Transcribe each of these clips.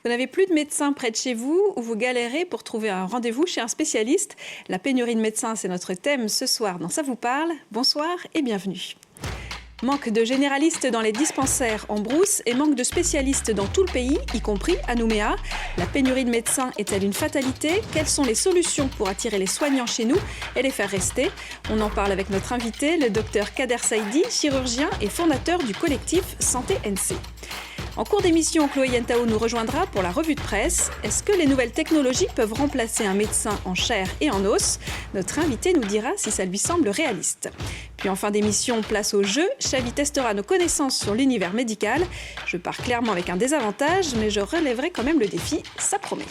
Vous n'avez plus de médecin près de chez vous ou vous galérez pour trouver un rendez-vous chez un spécialiste? La pénurie de médecins, c'est notre thème ce soir dans Ça vous parle. Bonsoir et bienvenue. Manque de généralistes dans les dispensaires en brousse et manque de spécialistes dans tout le pays, y compris à Nouméa. La pénurie de médecins est-elle une fatalité? Quelles sont les solutions pour attirer les soignants chez nous et les faire rester? On en parle avec notre invité, le docteur Kader Saïdi, chirurgien et fondateur du collectif Santé NC. En cours d'émission, Chloé Yentao nous rejoindra pour la revue de presse. Est-ce que les nouvelles technologies peuvent remplacer un médecin en chair et en os? Notre invité nous dira si ça lui semble réaliste. Puis en fin d'émission, place au jeu. Xavi testera nos connaissances sur l'univers médical. Je pars clairement avec un désavantage, mais je relèverai quand même le défi, ça promet.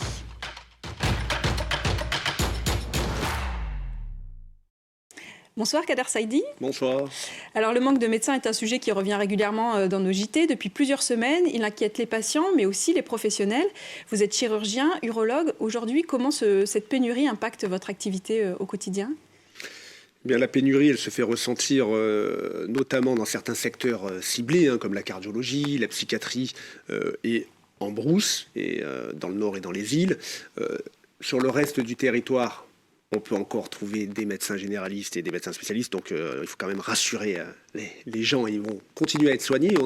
Bonsoir Kader Saïdi. Bonsoir. Alors le manque de médecins est un sujet qui revient régulièrement dans nos JT depuis plusieurs semaines. Il inquiète les patients mais aussi les professionnels. Vous êtes chirurgien, urologue. Aujourd'hui, comment cette pénurie impacte votre activité au quotidien? Bien, la pénurie, elle se fait ressentir notamment dans certains secteurs ciblés, comme la cardiologie, la psychiatrie et en brousse, et dans le nord et dans les îles. Sur le reste du territoire, on peut encore trouver des médecins généralistes et des médecins spécialistes, donc il faut quand même rassurer les gens, ils vont continuer à être soignés.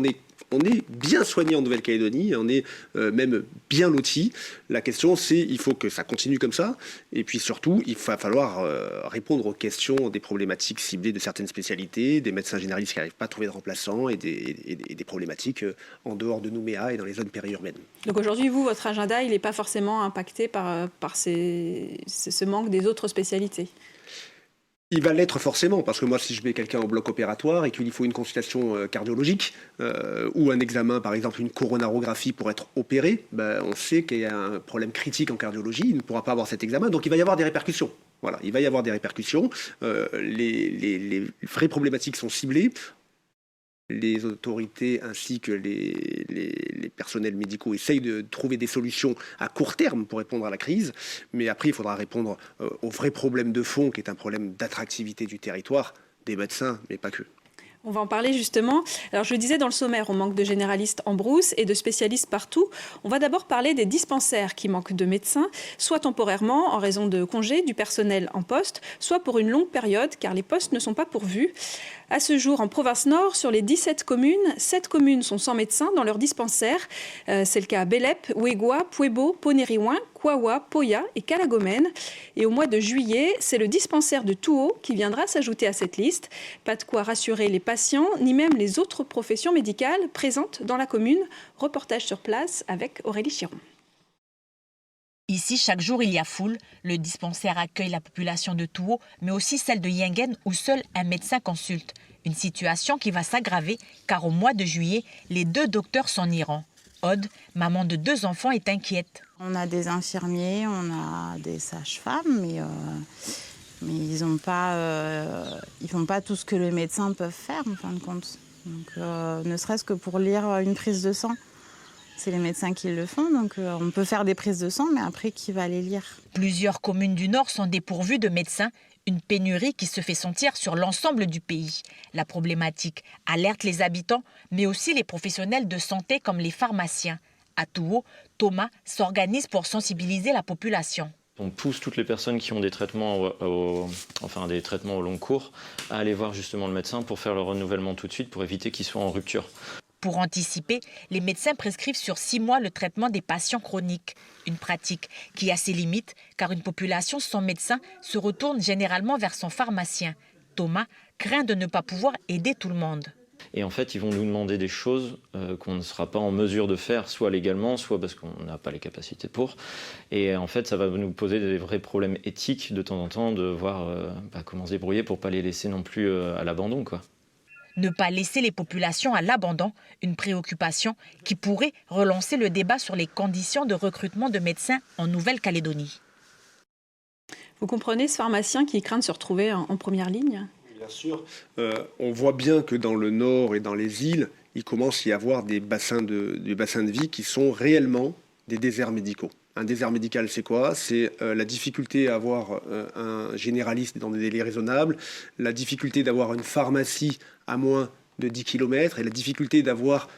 On est bien soigné en Nouvelle-Calédonie, on est même bien loti. La question, c'est il faut que ça continue comme ça, et puis surtout, il va falloir répondre aux questions des problématiques ciblées de certaines spécialités, des médecins généralistes qui n'arrivent pas à trouver de remplaçants, et des problématiques en dehors de Nouméa et dans les zones périurbaines. Donc aujourd'hui, vous, votre agenda, il n'est pas forcément impacté par ce manque des autres spécialités? Il va l'être forcément, parce que moi, si je mets quelqu'un au bloc opératoire et qu'il lui faut une consultation cardiologique ou un examen, par exemple une coronarographie pour être opéré, on sait qu'il y a un problème critique en cardiologie, il ne pourra pas avoir cet examen, donc il va y avoir des répercussions. Voilà, il va y avoir des répercussions. Les vraies problématiques sont ciblées. Les autorités ainsi que les personnels médicaux essayent de trouver des solutions à court terme pour répondre à la crise. Mais après, il faudra répondre au vrai problème de fond, qui est un problème d'attractivité du territoire, des médecins, mais pas que. On va en parler justement. Alors je le disais dans le sommaire, on manque de généralistes en brousse et de spécialistes partout. On va d'abord parler des dispensaires qui manquent de médecins, soit temporairement en raison de congés du personnel en poste, soit pour une longue période car les postes ne sont pas pourvus. À ce jour, en province nord, sur les 17 communes, 7 communes sont sans médecins dans leurs dispensaires. C'est le cas à Belep, Ouégoua, Puebo, Ponériouin, Kouawa, Poya et Calagomène. Et au mois de juillet, c'est le dispensaire de Touo qui viendra s'ajouter à cette liste. Pas de quoi rassurer les patients, ni même les autres professions médicales présentes dans la commune. Reportage sur place avec Aurélie Chiron. Ici, chaque jour, il y a foule. Le dispensaire accueille la population de Touo, mais aussi celle de Yingen, où seul un médecin consulte. Une situation qui va s'aggraver, car au mois de juillet, les 2 docteurs s'en iront. Aude, maman de 2 enfants, est inquiète. On a des infirmiers, on a des sages-femmes, mais ils font pas tout ce que les médecins peuvent faire, en fin de compte. Donc, ne serait-ce que pour lire une prise de sang. C'est les médecins qui le font, donc on peut faire des prises de sang, mais après, qui va les lire? Plusieurs communes du Nord sont dépourvues de médecins, une pénurie qui se fait sentir sur l'ensemble du pays. La problématique alerte les habitants, mais aussi les professionnels de santé comme les pharmaciens. À Touo, Thomas s'organise pour sensibiliser la population. On pousse toutes les personnes qui ont des traitements des traitements au long cours à aller voir justement le médecin pour faire le renouvellement tout de suite pour éviter qu'ils soient en rupture. Pour anticiper, les médecins prescrivent sur 6 mois le traitement des patients chroniques. Une pratique qui a ses limites, car une population sans médecin se retourne généralement vers son pharmacien. Thomas craint de ne pas pouvoir aider tout le monde. Et en fait, ils vont nous demander des choses qu'on ne sera pas en mesure de faire, soit légalement, soit parce qu'on n'a pas les capacités pour. Et en fait, ça va nous poser des vrais problèmes éthiques de temps en temps, de voir comment se débrouiller pour ne pas les laisser non plus à l'abandon, quoi. Ne pas laisser les populations à l'abandon, une préoccupation qui pourrait relancer le débat sur les conditions de recrutement de médecins en Nouvelle-Calédonie. Vous comprenez ce pharmacien qui craint de se retrouver en première ligne? Bien sûr. On voit bien que dans le nord et dans les îles, il commence à y avoir des bassins de vie qui sont réellement des déserts médicaux. Un désert médical, c'est quoi? C'est la difficulté à avoir un généraliste dans des délais raisonnables, la difficulté d'avoir une pharmacie à moins de 10 km et la difficulté d'avoir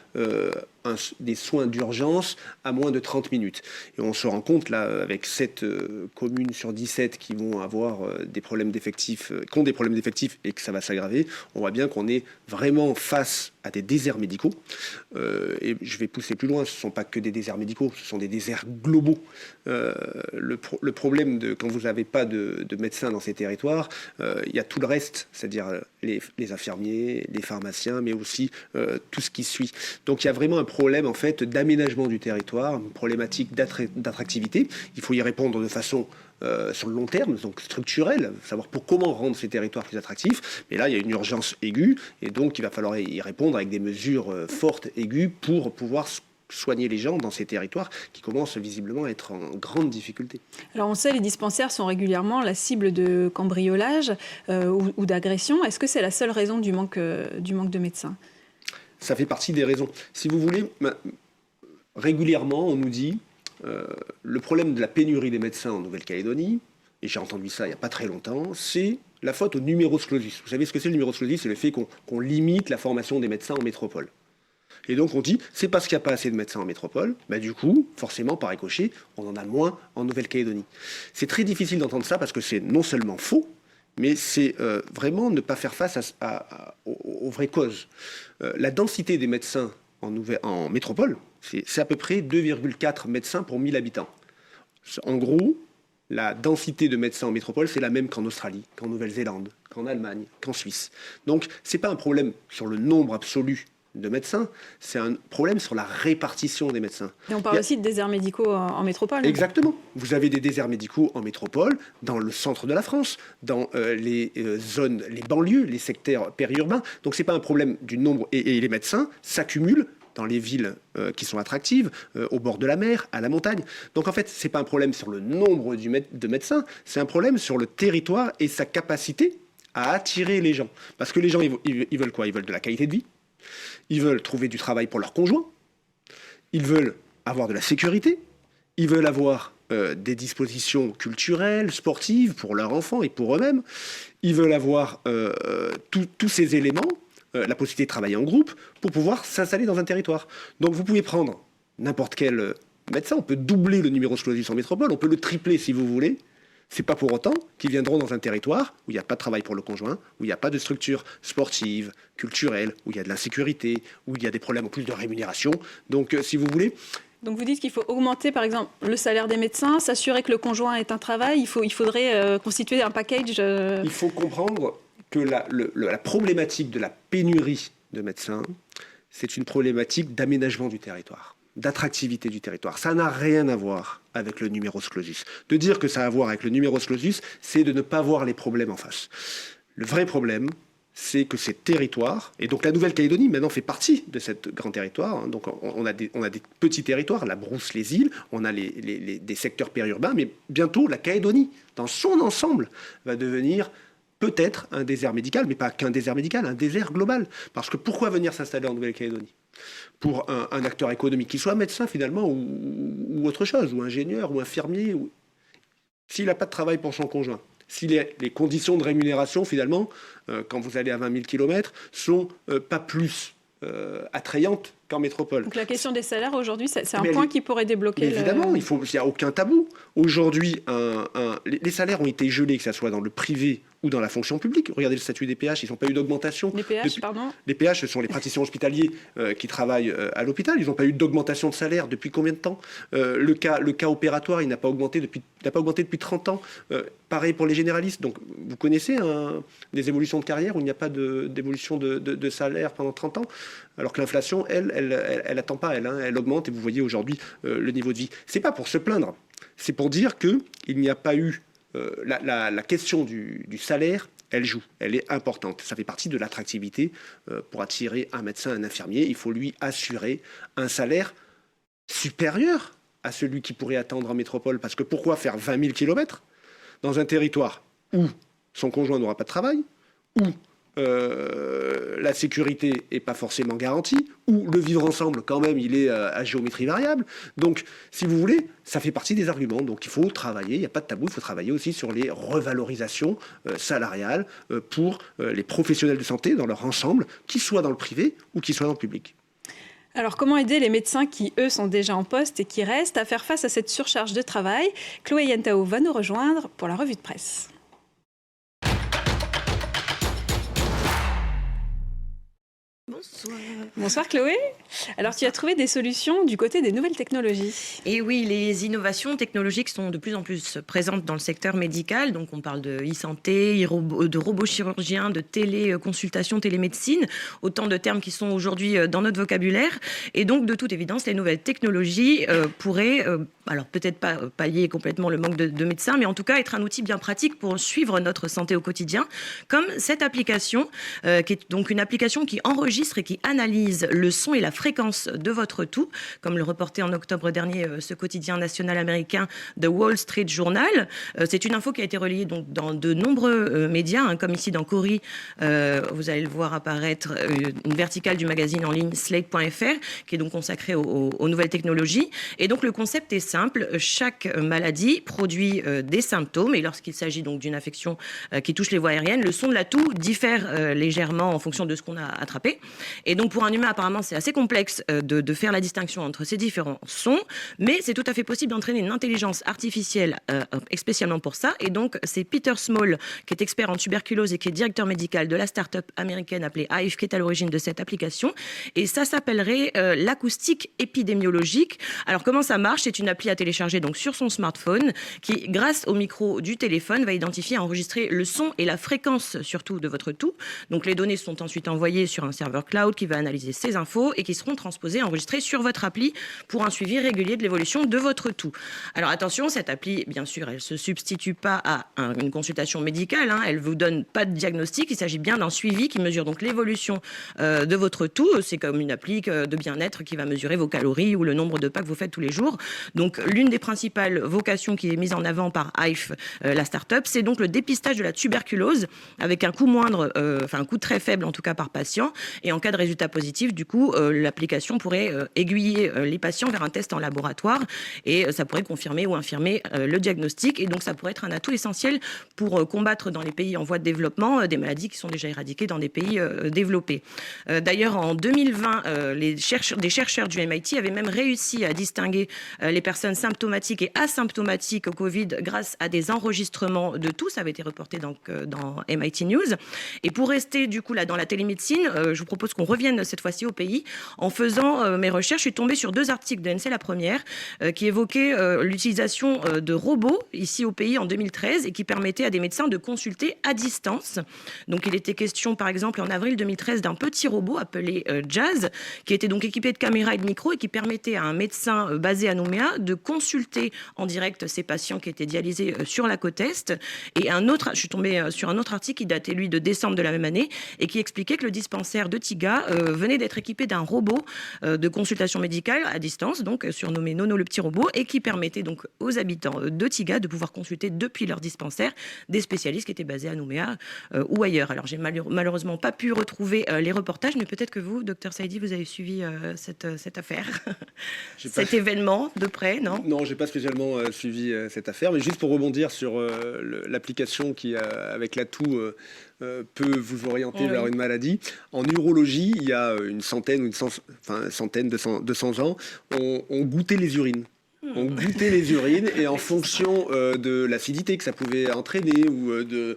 des soins d'urgence à moins de 30 minutes. Et on se rend compte là, avec 7 communes sur 17 qui vont avoir des problèmes d'effectifs, qui ont des problèmes d'effectifs et que ça va s'aggraver, on voit bien qu'on est vraiment face à des déserts médicaux. Et je vais pousser plus loin, ce ne sont pas que des déserts médicaux, ce sont des déserts globaux. Le problème quand vous n'avez pas de médecins dans ces territoires, il y a tout le reste, c'est-à-dire les infirmiers, les pharmaciens, mais aussi tout ce qui suit. Donc il y a vraiment un problème en fait d'aménagement du territoire, une problématique d'attractivité. Il faut y répondre de façon sur le long terme, donc structurelle, savoir comment rendre ces territoires plus attractifs. Mais là, il y a une urgence aiguë, et donc il va falloir y répondre avec des mesures fortes, aiguës, pour pouvoir soigner les gens dans ces territoires qui commencent visiblement à être en grande difficulté. Alors on sait, les dispensaires sont régulièrement la cible de cambriolage ou d'agression. Est-ce que c'est la seule raison du manque de médecins ? Ça fait partie des raisons. Si vous voulez, régulièrement, on nous dit le problème de la pénurie des médecins en Nouvelle-Calédonie, et j'ai entendu ça il n'y a pas très longtemps, c'est la faute au numerus clausus. Vous savez ce que c'est le numerus clausus ? C'est le fait qu'on limite la formation des médecins en métropole. Et donc on dit, c'est parce qu'il n'y a pas assez de médecins en métropole, du coup, forcément, par ricochet, on en a moins en Nouvelle-Calédonie. C'est très difficile d'entendre ça parce que c'est non seulement faux, mais c'est vraiment ne pas faire face aux vraies causes. La densité des médecins en métropole, c'est à peu près 2,4 médecins pour 1000 habitants. En gros, la densité de médecins en métropole, c'est la même qu'en Australie, qu'en Nouvelle-Zélande, qu'en Allemagne, qu'en Suisse. Donc, ce n'est pas un problème sur le nombre absolu de médecins, c'est un problème sur la répartition des médecins. Et on parle aussi de déserts médicaux en métropole. Exactement. Vous avez des déserts médicaux en métropole, dans le centre de la France, dans les zones, les banlieues, les secteurs périurbains. Donc ce n'est pas un problème du nombre. Et les médecins s'accumulent dans les villes qui sont attractives, au bord de la mer, à la montagne. Donc en fait, ce n'est pas un problème sur le nombre de médecins, c'est un problème sur le territoire et sa capacité à attirer les gens. Parce que les gens, ils veulent quoi ? Ils veulent de la qualité de vie. Ils veulent trouver du travail pour leurs conjoints. Ils veulent avoir de la sécurité. Ils veulent avoir des dispositions culturelles, sportives pour leurs enfants et pour eux-mêmes. Ils veulent avoir tous ces éléments, la possibilité de travailler en groupe pour pouvoir s'installer dans un territoire. Donc vous pouvez prendre n'importe quel médecin. On peut doubler le numerus clausus en métropole. On peut le tripler si vous voulez. C'est pas pour autant qu'ils viendront dans un territoire où il n'y a pas de travail pour le conjoint, où il n'y a pas de structure sportive, culturelle, où il y a de l'insécurité, où il y a des problèmes en plus de rémunération. Donc, si vous voulez... Donc vous dites qu'il faut augmenter, par exemple, le salaire des médecins, s'assurer que le conjoint ait un travail, il faudrait constituer un package... Il faut comprendre que la problématique de la pénurie de médecins, c'est une problématique d'aménagement du territoire, d'attractivité du territoire. Ça n'a rien à voir avec le numerus clausus. De dire que ça a à voir avec le numerus clausus, c'est de ne pas voir les problèmes en face. Le vrai problème, c'est que ces territoires, et donc la Nouvelle-Calédonie maintenant fait partie de ce grand territoire, hein, donc on a des petits territoires, la Brousse, les îles, on a des secteurs périurbains, mais bientôt la Calédonie, dans son ensemble, va devenir peut-être un désert médical, mais pas qu'un désert médical, un désert global. Parce que pourquoi venir s'installer en Nouvelle-Calédonie ? Pour un acteur économique, qu'il soit médecin finalement, ou autre chose, ou ingénieur, ou infirmier, s'il n'a pas de travail pour son conjoint, si les conditions de rémunération finalement, quand vous allez à 20 000 km, sont pas plus attrayantes qu'en métropole. Donc la question des salaires aujourd'hui, c'est un point qui pourrait débloquer... Évidemment, il n'y a aucun tabou. Aujourd'hui, les salaires ont été gelés, que ce soit dans le privé ou dans la fonction publique. Regardez le statut des PH, ils n'ont pas eu d'augmentation. Les PH, pardon ? Les PH, ce sont les praticiens hospitaliers qui travaillent à l'hôpital. Ils n'ont pas eu d'augmentation de salaire depuis combien de temps ? Le cas opératoire, il n'a pas augmenté depuis 30 ans. Pareil pour les généralistes. Donc, vous connaissez des évolutions de carrière où il n'y a pas d'évolution de salaire pendant 30 ans, alors que l'inflation, elle attend pas, elle augmente, et vous voyez aujourd'hui le niveau de vie. C'est pas pour se plaindre, c'est pour dire qu'il n'y a pas eu la question du salaire, elle joue, elle est importante. Ça fait partie de l'attractivité. Pour attirer un médecin, un infirmier, il faut lui assurer un salaire supérieur à celui qui pourrait attendre en métropole. Parce que pourquoi faire 20 000 km dans un territoire où son conjoint n'aura pas de travail, où la sécurité n'est pas forcément garantie, ou le vivre ensemble, quand même, il est à géométrie variable. Donc, si vous voulez, ça fait partie des arguments. Donc, il faut travailler, il n'y a pas de tabou, il faut travailler aussi sur les revalorisations salariales pour les professionnels de santé dans leur ensemble, qu'ils soient dans le privé ou qu'ils soient dans le public. Alors, comment aider les médecins qui, eux, sont déjà en poste et qui restent à faire face à cette surcharge de travail? Chloé Yentao va nous rejoindre pour la revue de presse. Bonsoir. Bonsoir Chloé. Alors tu as trouvé des solutions du côté des nouvelles technologies. Et oui, les innovations technologiques sont de plus en plus présentes dans le secteur médical. Donc on parle de e-santé, de robots chirurgiens, de téléconsultation, télémédecine, autant de termes qui sont aujourd'hui dans notre vocabulaire. Et donc de toute évidence, les nouvelles technologies pourraient, alors peut-être pas pallier complètement le manque de médecins, mais en tout cas être un outil bien pratique pour suivre notre santé au quotidien, comme cette application, qui est donc une application qui enregistre et qui analyse le son et la fréquence de votre pouls, comme le reportait en octobre dernier ce quotidien national américain The Wall Street Journal. C'est une info qui a été relayée donc dans de nombreux médias, comme ici dans Cori, vous allez le voir apparaître, une verticale du magazine en ligne Slate.fr, qui est donc consacrée aux nouvelles technologies. Et donc le concept est simple, chaque maladie produit des symptômes, et lorsqu'il s'agit donc d'une affection qui touche les voies aériennes, le son de la toux diffère légèrement en fonction de ce qu'on a attrapé. Et donc pour un humain, apparemment, c'est assez complexe de faire la distinction entre ces différents sons, mais c'est tout à fait possible d'entraîner une intelligence artificielle spécialement pour ça. Et donc c'est Peter Small, qui est expert en tuberculose et qui est directeur médical de la start-up américaine appelée Hive, qui est à l'origine de cette application. Et ça s'appellerait l'acoustique épidémiologique. Alors comment ça marche? C'est une appli à télécharger donc sur son smartphone qui, grâce au micro du téléphone, va identifier et enregistrer le son et la fréquence surtout de votre toux. Donc les données sont ensuite envoyées sur un serveur cloud qui va analyser ces infos et qui seront transposées, enregistrées sur votre appli pour un suivi régulier de l'évolution de votre toux. Alors attention, cette appli, bien sûr, elle ne se substitue pas à une consultation médicale, elle ne vous donne pas de diagnostic, il s'agit bien d'un suivi qui mesure donc l'évolution de votre toux. C'est comme une appli de bien-être qui va mesurer vos calories ou le nombre de pas que vous faites tous les jours. Donc l'une des principales vocations qui est mise en avant par Hive, la start-up, c'est donc le dépistage de la tuberculose avec un coût moindre, un coût très faible en tout cas par patient. Et en cas de résultat positif, du coup, l'application pourrait aiguiller les patients vers un test en laboratoire et ça pourrait confirmer ou infirmer le diagnostic. Et donc, ça pourrait être un atout essentiel pour combattre dans les pays en voie de développement des maladies qui sont déjà éradiquées dans des pays développés. D'ailleurs, en 2020, des chercheurs du MIT avaient même réussi à distinguer les personnes symptomatiques et asymptomatiques au Covid grâce à des enregistrements de toux. Ça avait été reporté dans MIT News. Et pour rester du coup là dans la télémédecine, je vous propose qu'on revienne cette fois-ci au pays. En faisant mes recherches, je suis tombée sur 2 articles de NC La Première qui évoquaient l'utilisation de robots ici au pays en 2013 et qui permettaient à des médecins de consulter à distance. Donc il était question par exemple en avril 2013 d'un petit robot appelé Jazz qui était donc équipé de caméras et de micros et qui permettait à un médecin basé à Nouméa de consulter en direct ses patients qui étaient dialysés sur la côte Est. Et je suis tombée sur un autre article qui datait lui de décembre de la même année et qui expliquait que le dispensaire de Tiga venait d'être équipé d'un robot de consultation médicale à distance, donc surnommé Nono le petit robot, et qui permettait donc aux habitants de Tiga de pouvoir consulter depuis leur dispensaire des spécialistes qui étaient basés à Nouméa ou ailleurs. Alors j'ai malheureusement pas pu retrouver les reportages, mais peut-être que vous, docteur Saïdi, vous avez suivi cette affaire, cet événement de près, non? Non, j'ai pas spécialement suivi cette affaire, mais juste pour rebondir sur l'application qui, avec la toux, peut vous orienter vers une maladie. En urologie, il y a une centaine, 200 ans, on goûtait les urines. On goûtait les urines et en fonction de l'acidité que ça pouvait entraîner ou de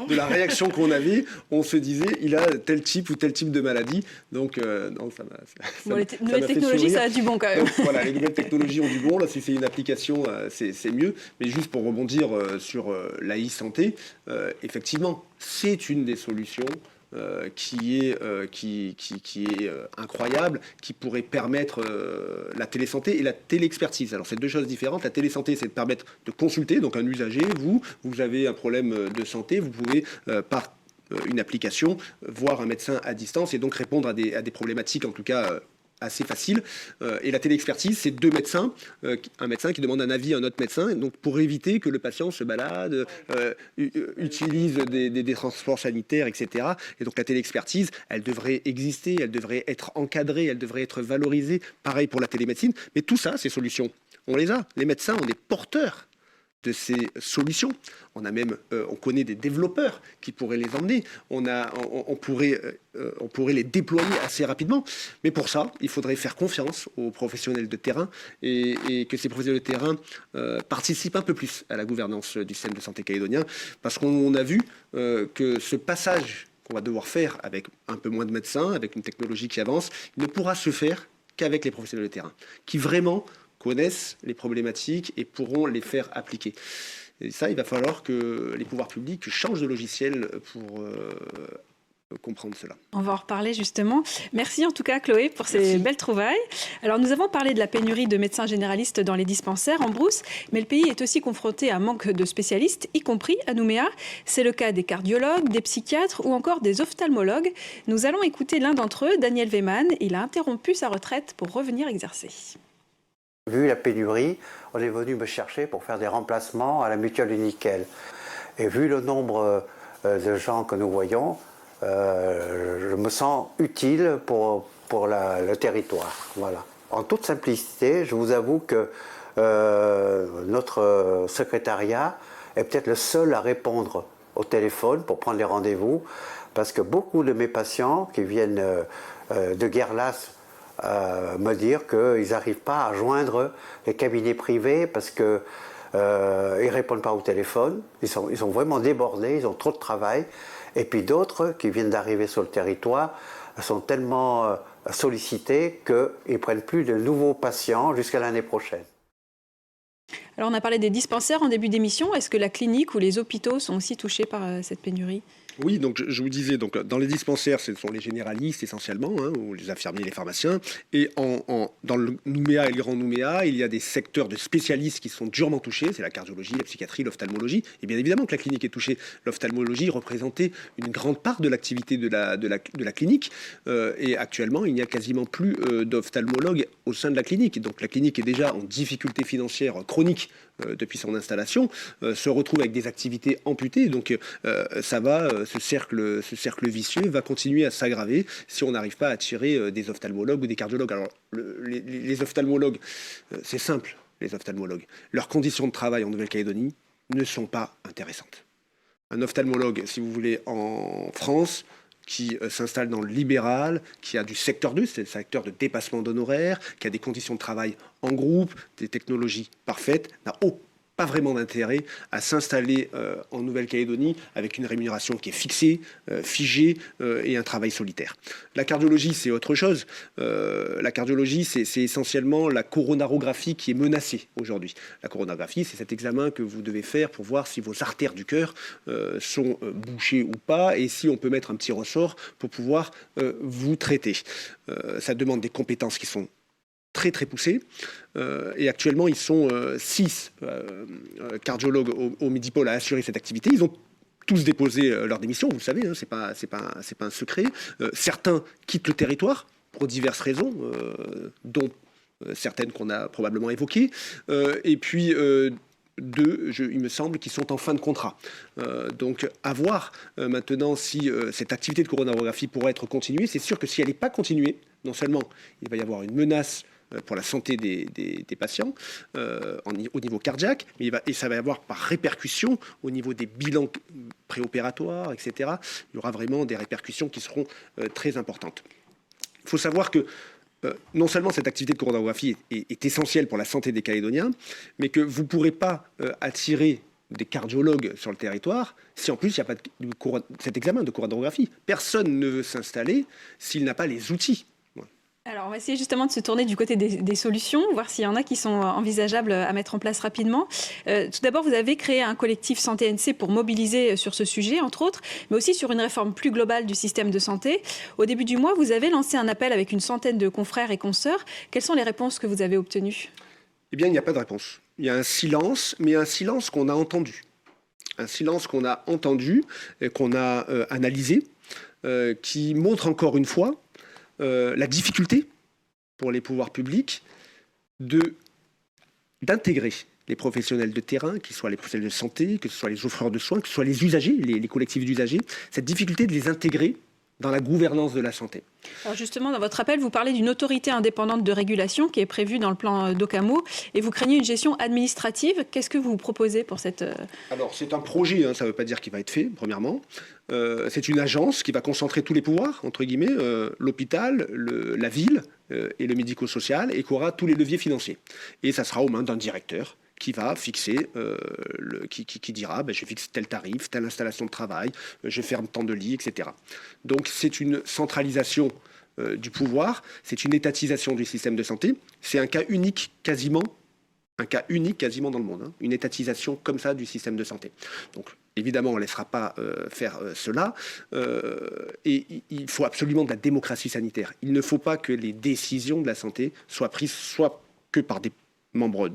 la réaction qu'on avait, on se disait il a tel type ou tel type de maladie. Donc non, les nouvelles technologies, ça a du bon quand même. Donc, voilà, les nouvelles technologies ont du bon. Là, si c'est une application, c'est mieux. Mais juste pour rebondir sur la e-santé, effectivement, c'est une des solutions. Qui est incroyable, qui pourrait permettre la télésanté et la téléexpertise. Alors, c'est 2 choses différentes. La télésanté, c'est de permettre de consulter. Donc, un usager, vous avez un problème de santé, vous pouvez, par une application, voir un médecin à distance et donc répondre à des problématiques, en tout cas, assez facile. Et la téléexpertise, c'est deux médecins, un médecin qui demande un avis à un autre médecin, donc pour éviter que le patient se balade, utilise des transports sanitaires, etc. Et donc la téléexpertise, elle devrait exister, elle devrait être encadrée, elle devrait être valorisée. Pareil pour la télémédecine. Mais tout ça, ces solutions, on les a. Les médecins, on est porteurs de ces solutions. On connaît des développeurs qui pourraient les emmener. On pourrait les déployer assez rapidement. Mais pour ça, il faudrait faire confiance aux professionnels de terrain et que ces professionnels de terrain participent un peu plus à la gouvernance du système de santé calédonien. Parce qu'on a vu que ce passage qu'on va devoir faire avec un peu moins de médecins, avec une technologie qui avance, il ne pourra se faire qu'avec les professionnels de terrain, qui vraiment connaissent les problématiques et pourront les faire appliquer. Et ça, il va falloir que les pouvoirs publics changent de logiciel pour comprendre cela. On va en reparler justement. Merci en tout cas Chloé pour ces belles trouvailles. Alors nous avons parlé de la pénurie de médecins généralistes dans les dispensaires en brousse, mais le pays est aussi confronté à un manque de spécialistes, y compris à Nouméa. C'est le cas des cardiologues, des psychiatres ou encore des ophtalmologues. Nous allons écouter l'un d'entre eux, Daniel Weyman. Il a interrompu sa retraite pour revenir exercer. Vu la pénurie, on est venu me chercher pour faire des remplacements à la mutuelle du nickel. Et vu le nombre de gens que nous voyons, je me sens utile pour le territoire. Voilà. En toute simplicité, je vous avoue que notre secrétariat est peut-être le seul à répondre au téléphone pour prendre les rendez-vous, parce que beaucoup de mes patients qui viennent de Guerlas me dire qu'ils n'arrivent pas à joindre les cabinets privés parce qu'ils ne répondent pas au téléphone, ils sont vraiment débordés, ils ont trop de travail. Et puis d'autres qui viennent d'arriver sur le territoire sont tellement sollicités qu'ils ne prennent plus de nouveaux patients jusqu'à l'année prochaine. Alors on a parlé des dispensaires en début d'émission. Est-ce que la clinique ou les hôpitaux sont aussi touchés par cette pénurie ? Oui, donc je vous disais, donc dans les dispensaires, ce sont les généralistes essentiellement, ou les infirmiers, les pharmaciens. Et dans le Nouméa et le Grand Nouméa, il y a des secteurs de spécialistes qui sont durement touchés. C'est la cardiologie, la psychiatrie, l'ophtalmologie. Et bien évidemment que la clinique est touchée. L'ophtalmologie représentait une grande part de l'activité de la clinique. Et actuellement, il n'y a quasiment plus d'ophtalmologues au sein de la clinique. Donc la clinique est déjà en difficulté financière chronique depuis son installation, se retrouve avec des activités amputées. Donc ça va, ce cercle vicieux va continuer à s'aggraver si on n'arrive pas à attirer des ophtalmologues ou des cardiologues. Alors les ophtalmologues, c'est simple, les ophtalmologues. Leurs conditions de travail en Nouvelle-Calédonie ne sont pas intéressantes. Un ophtalmologue, si vous voulez, en France, qui s'installe dans le libéral, qui a du secteur 2, c'est le secteur de dépassement d'honoraires, qui a des conditions de travail en groupe, des technologies parfaites, n'a pas vraiment d'intérêt à s'installer en Nouvelle-Calédonie avec une rémunération qui est fixée, figée et un travail solitaire. La cardiologie, c'est autre chose. La cardiologie, c'est essentiellement la coronarographie qui est menacée aujourd'hui. La coronarographie, c'est cet examen que vous devez faire pour voir si vos artères du cœur sont bouchées ou pas et si on peut mettre un petit ressort pour pouvoir vous traiter. Ça demande des compétences qui sont très très poussés et actuellement ils sont 6 cardiologues au Midipôle à assurer cette activité. Ils ont tous déposé leur démission, vous le savez, hein, c'est pas un secret. Certains quittent le territoire pour diverses raisons, dont certaines qu'on a probablement évoquées, et puis deux, il me semble, qui sont en fin de contrat. Donc, à voir maintenant si cette activité de coronarographie pourra être continuée. C'est sûr que si elle n'est pas continuée, non seulement il va y avoir une menace pour la santé des patients au niveau cardiaque, mais ça va y avoir par répercussion au niveau des bilans préopératoires, etc. Il y aura vraiment des répercussions qui seront très importantes. Il faut savoir que non seulement cette activité de coronarographie est essentielle pour la santé des Calédoniens, mais que vous ne pourrez pas attirer des cardiologues sur le territoire si en plus il n'y a pas cet examen de coronarographie. Personne ne veut s'installer s'il n'a pas les outils. Alors, on va essayer justement de se tourner du côté des solutions, voir s'il y en a qui sont envisageables à mettre en place rapidement. Tout d'abord, vous avez créé un collectif Santé NC pour mobiliser sur ce sujet, entre autres, mais aussi sur une réforme plus globale du système de santé. Au début du mois, vous avez lancé un appel avec une centaine de confrères et consoeurs. Quelles sont les réponses que vous avez obtenues ? Eh bien, il n'y a pas de réponse. Il y a un silence, mais un silence qu'on a entendu. Un silence qu'on a entendu, et qu'on a analysé, qui montre encore une fois la difficulté pour les pouvoirs publics d'intégrer les professionnels de terrain, qu'ils soient les professionnels de santé, que ce soit les offreurs de soins, que ce soit les usagers, les collectifs d'usagers, cette difficulté de les intégrer dans la gouvernance de la santé. Alors justement, dans votre rappel, vous parlez d'une autorité indépendante de régulation qui est prévue dans le plan d'Ocamo et vous craignez une gestion administrative. Qu'est-ce que vous proposez pour cette... Alors, c'est un projet, ça ne veut pas dire qu'il va être fait, premièrement. C'est une agence qui va concentrer tous les pouvoirs, entre guillemets, l'hôpital, la ville et le médico-social, et qui aura tous les leviers financiers. Et ça sera aux mains d'un directeur qui va fixer, qui dira je fixe tel tarif, telle installation de travail, je ferme tant de lits, etc. Donc c'est une centralisation du pouvoir, c'est une étatisation du système de santé. C'est un cas unique quasiment dans le monde, une étatisation comme ça du système de santé. Donc évidemment, on ne laissera pas faire cela. Et il faut absolument de la démocratie sanitaire. Il ne faut pas que les décisions de la santé soient prises soit que par des membres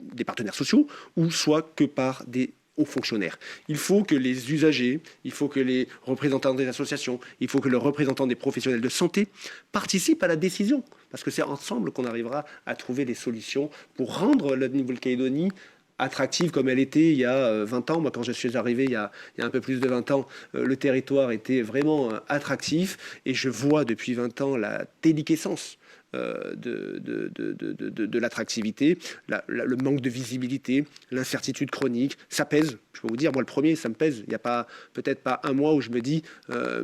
des partenaires sociaux, ou soit que par des hauts fonctionnaires. Il faut que les usagers, il faut que les représentants des associations, il faut que les représentants des professionnels de santé participent à la décision, parce que c'est ensemble qu'on arrivera à trouver des solutions pour rendre la Nouvelle-Calédonie attractive comme elle était il y a 20 ans. Moi, quand je suis arrivé il y a un peu plus de 20 ans, le territoire était vraiment attractif, et je vois depuis 20 ans la déliquescence de l'attractivité, le manque de visibilité, l'incertitude chronique, ça pèse. Je peux vous dire, moi le premier, ça me pèse. Il n'y a peut-être pas un mois où je me dis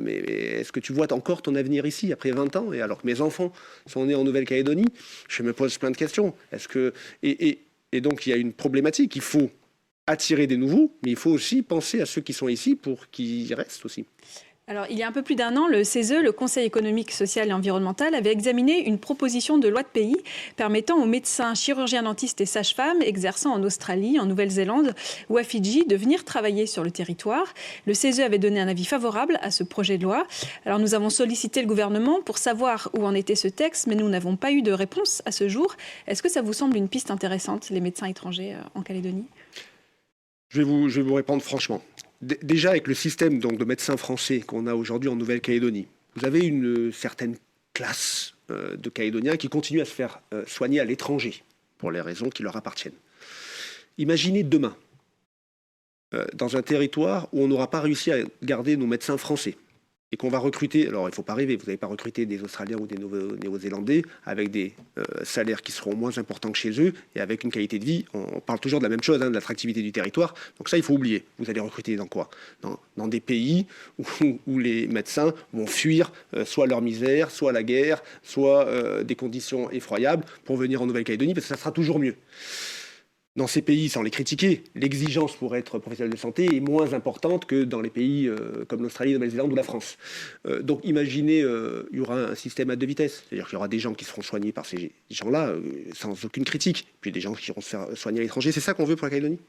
mais est-ce que tu vois encore ton avenir ici après 20 ans, et alors que mes enfants sont nés en Nouvelle-Calédonie, je me pose plein de questions. Et donc il y a une problématique, il faut attirer des nouveaux, mais il faut aussi penser à ceux qui sont ici pour qu'ils restent aussi. Alors, il y a un peu plus d'un an, le CESE, le Conseil économique, social et environnemental, avait examiné une proposition de loi de pays permettant aux médecins, chirurgiens dentistes et sages-femmes exerçant en Australie, en Nouvelle-Zélande ou à Fidji de venir travailler sur le territoire. Le CESE avait donné un avis favorable à ce projet de loi. Alors, nous avons sollicité le gouvernement pour savoir où en était ce texte, mais nous n'avons pas eu de réponse à ce jour. Est-ce que ça vous semble une piste intéressante, les médecins étrangers en Calédonie ? Je vais vous répondre franchement. Déjà, avec le système donc, de médecins français qu'on a aujourd'hui en Nouvelle-Calédonie, vous avez une certaine classe de Calédoniens qui continuent à se faire soigner à l'étranger, pour les raisons qui leur appartiennent. Imaginez demain, dans un territoire où on n'aura pas réussi à garder nos médecins français, et qu'on va recruter, alors il ne faut pas rêver, vous n'allez pas recruter des Australiens ou des Néo-Zélandais avec des salaires qui seront moins importants que chez eux et avec une qualité de vie, on parle toujours de la même chose, de l'attractivité du territoire, donc ça il faut oublier. Vous allez recruter dans quoi ? Dans des pays où les médecins vont fuir soit leur misère, soit la guerre, soit des conditions effroyables pour venir en Nouvelle-Calédonie, parce que ça sera toujours mieux. Dans ces pays, sans les critiquer, l'exigence pour être professionnel de santé est moins importante que dans les pays comme l'Australie, la Nouvelle-Zélande ou la France. Donc imaginez, il y aura un système à deux vitesses. C'est-à-dire qu'il y aura des gens qui seront soignés par ces gens-là sans aucune critique, puis des gens qui iront se faire soigner à l'étranger. C'est ça qu'on veut pour la Calédonie ?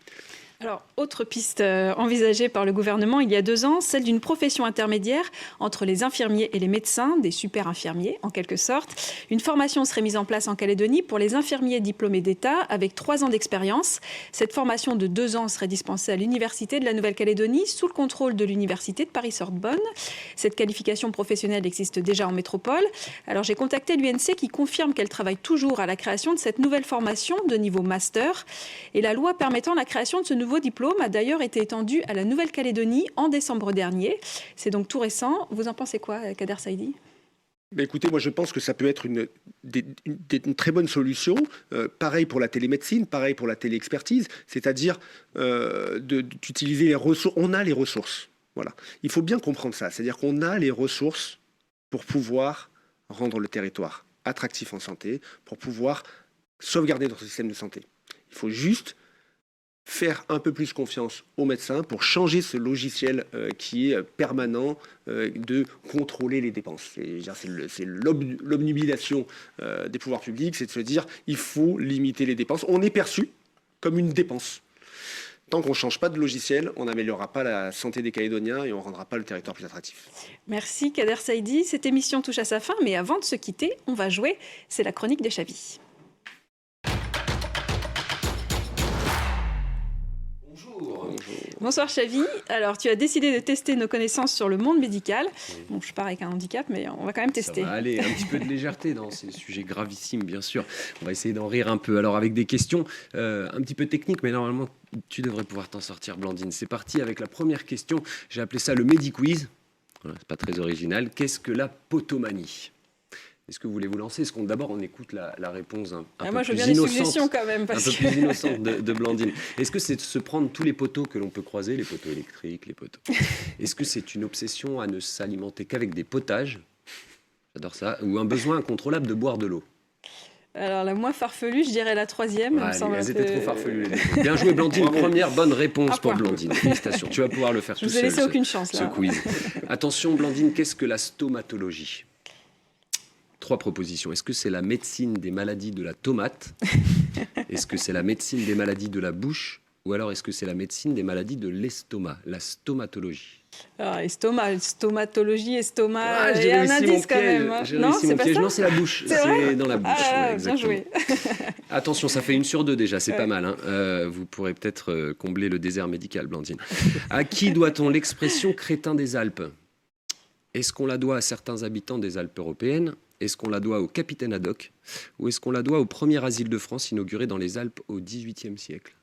Alors, autre piste envisagée par le gouvernement il y a 2 ans, celle d'une profession intermédiaire entre les infirmiers et les médecins, des super infirmiers en quelque sorte. Une formation serait mise en place en Calédonie pour les infirmiers diplômés d'État avec 3 ans d'expérience. Cette formation de 2 ans serait dispensée à l'Université de la Nouvelle-Calédonie sous le contrôle de l'Université de Paris-Sorbonne. Cette qualification professionnelle existe déjà en métropole. Alors j'ai contacté l'UNC qui confirme qu'elle travaille toujours à la création de cette nouvelle formation de niveau master. Et la loi permettant la création de ce nouveau diplôme a d'ailleurs été étendu à la Nouvelle-Calédonie en décembre dernier. C'est donc tout récent. Vous en pensez quoi, Kader Saïdi ? Écoutez, moi je pense que ça peut être une très bonne solution. Pareil pour la télémédecine, pareil pour la téléexpertise, c'est-à-dire d'utiliser les ressources. On a les ressources. Voilà. Il faut bien comprendre ça. C'est-à-dire qu'on a les ressources pour pouvoir rendre le territoire attractif en santé, pour pouvoir sauvegarder notre système de santé. Il faut juste faire un peu plus confiance aux médecins pour changer ce logiciel qui est permanent de contrôler les dépenses. C'est l'obnubilation des pouvoirs publics, c'est de se dire il faut limiter les dépenses. On est perçu comme une dépense. Tant qu'on ne change pas de logiciel, on n'améliorera pas la santé des Calédoniens et on ne rendra pas le territoire plus attractif. Merci Kader Saïdi. Cette émission touche à sa fin, mais avant de se quitter, on va jouer. C'est la chronique des Chavis. Bonsoir Chavi. Alors, tu as décidé de tester nos connaissances sur le monde médical. Bon, je pars avec un handicap, mais on va quand même tester. Ça va aller, un petit peu de légèreté dans ces sujets gravissimes, bien sûr. On va essayer d'en rire un peu. Alors, avec des questions un petit peu techniques, mais normalement, tu devrais pouvoir t'en sortir, Blandine. C'est parti avec la première question. J'ai appelé ça le Medi-Quiz. Voilà, c'est pas très original. Qu'est-ce que la potomanie ? Est-ce que vous voulez vous lancer ? Est-ce qu'on d'abord on écoute la réponse un peu moi, je veux plus bien des innocente, suggestions quand même. Parce un peu que... plus innocente de Blandine. Est-ce que c'est de se prendre tous les poteaux que l'on peut croiser, les poteaux électriques, les poteaux ? Est-ce que c'est une obsession à ne s'alimenter qu'avec des potages ? J'adore ça. Ou un besoin incontrôlable de boire de l'eau ? Alors, la moins farfelue, je dirais la troisième. Ouais, elles étaient trop farfelues. Bien joué, Blandine. Première bonne réponse pour Blandine. Félicitations. Tu vas pouvoir le faire tout seul. Je vous ai laissé aucune chance, là. Ce quiz. Attention, Blandine, qu'est-ce que la stomatologie ? 3 propositions. Est-ce que c'est la médecine des maladies de la tomate ? Est-ce que c'est la médecine des maladies de la bouche ? Ou alors est-ce que c'est la médecine des maladies de l'estomac, la stomatologie ? Alors, stomatologie, estomac, Ah, il y a un indice quand piège. même. Hein. J'ai Non, réussi c'est mon pas piège. ça. Non, c'est la bouche. C'est vrai C'est dans la bouche. Ah, ouais, bien joué. Attention, ça fait 1 sur 2 déjà, c'est pas mal. Hein. Vous pourrez peut-être combler le désert médical, Blandine. À qui doit-on l'expression crétin des Alpes ? Est-ce qu'on la doit à certains habitants des Alpes européennes ? Est-ce qu'on la doit au capitaine Haddock ? Ou est-ce qu'on la doit au premier asile de France inauguré dans les Alpes au XVIIIe siècle ?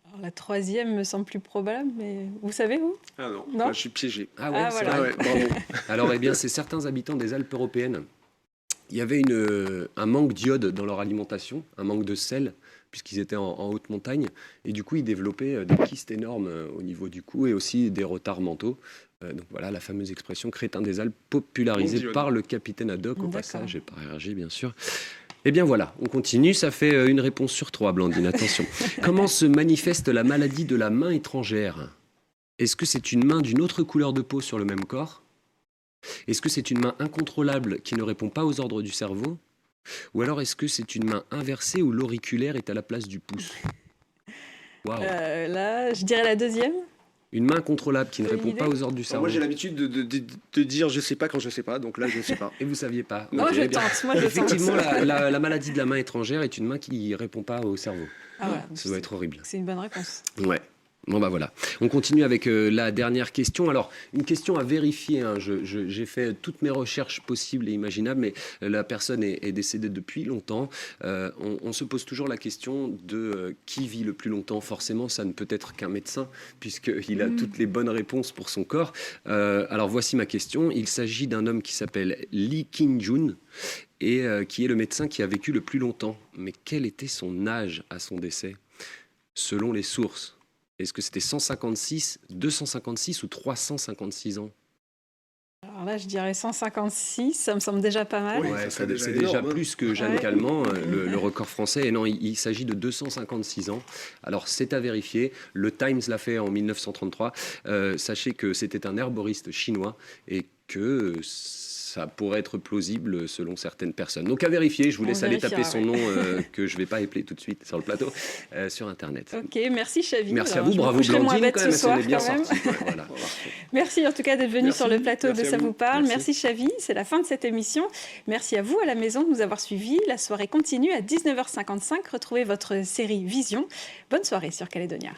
Alors, la troisième me semble plus probable, mais vous savez, vous ? Ah non, Non, là, je suis piégé. Ah ouais, Ah, c'est voilà. vrai. Ah ouais, bravo. Alors, eh bien, c'est certains habitants des Alpes européennes. Il y avait un manque d'iode dans leur alimentation, un manque de sel, puisqu'ils étaient en haute montagne. Et du coup, ils développaient des kystes énormes au niveau du cou et aussi des retards mentaux. Donc voilà la fameuse expression crétin des Alpes popularisée par le capitaine Haddock au passage et par RG bien sûr. Eh bien voilà, on continue, ça fait une réponse sur 3, Blandine, attention. Comment se manifeste la maladie de la main étrangère ? Est-ce que c'est une main d'une autre couleur de peau sur le même corps ? Est-ce que c'est une main incontrôlable qui ne répond pas aux ordres du cerveau ? Ou alors est-ce que c'est une main inversée où l'auriculaire est à la place du pouce ? Waouh. Là, je dirais la deuxième. Une main incontrôlable qui ne Vous avez répond une pas idée aux ordres du cerveau. Moi, j'ai l'habitude de dire je sais pas quand je sais pas, donc là, je sais pas. Et vous saviez pas. Moi, Ok, je eh bien. tente. Moi, je tente. Effectivement, la maladie de la main étrangère est une main qui ne répond pas au cerveau. Ah, voilà. Ça doit être horrible. C'est une bonne réponse. Ouais. Bon bah voilà. On continue avec la dernière question. Alors, une question à vérifier. Hein. J'ai fait toutes mes recherches possibles et imaginables, mais la personne est décédée depuis longtemps. On se pose toujours la question de qui vit le plus longtemps. Forcément, ça ne peut être qu'un médecin, puisqu'il a toutes les bonnes réponses pour son corps. Alors, voici ma question. Il s'agit d'un homme qui s'appelle Lee King-jun et qui est le médecin qui a vécu le plus longtemps. Mais quel était son âge à son décès, selon les sources ? Est-ce que c'était 156, 256 ou 356 ans ? Alors là, je dirais 156, ça me semble déjà pas mal. Oui, Ouais, ça fait c'est déjà déjà énorme, hein. plus que Jeanne Ouais. Calment, le record français. Et non, il s'agit de 256 ans. Alors, c'est à vérifier. Le Times l'a fait en 1933. Sachez que c'était un herboriste chinois et que ça pourrait être plausible selon certaines personnes. Donc, à vérifier. Je vous On laisse aller taper vérifiera, son nom que je ne vais pas épeler tout de suite sur le plateau sur Internet. Ok, merci Chavi. Merci à Alors, vous. je me Bravo, coucherai moins Blandine. bête Quand ce même, elle s'en soir, est bien quand même. sortie. Ouais, voilà. Merci en tout cas d'être venu Merci. sur le plateau Merci de à Ça vous. vous parle. Merci. Merci Chavi, c'est la fin de cette émission. Merci à vous à la maison de nous avoir suivis. La soirée continue à 19h55. Retrouvez votre série Vision. Bonne soirée sur Calédonia.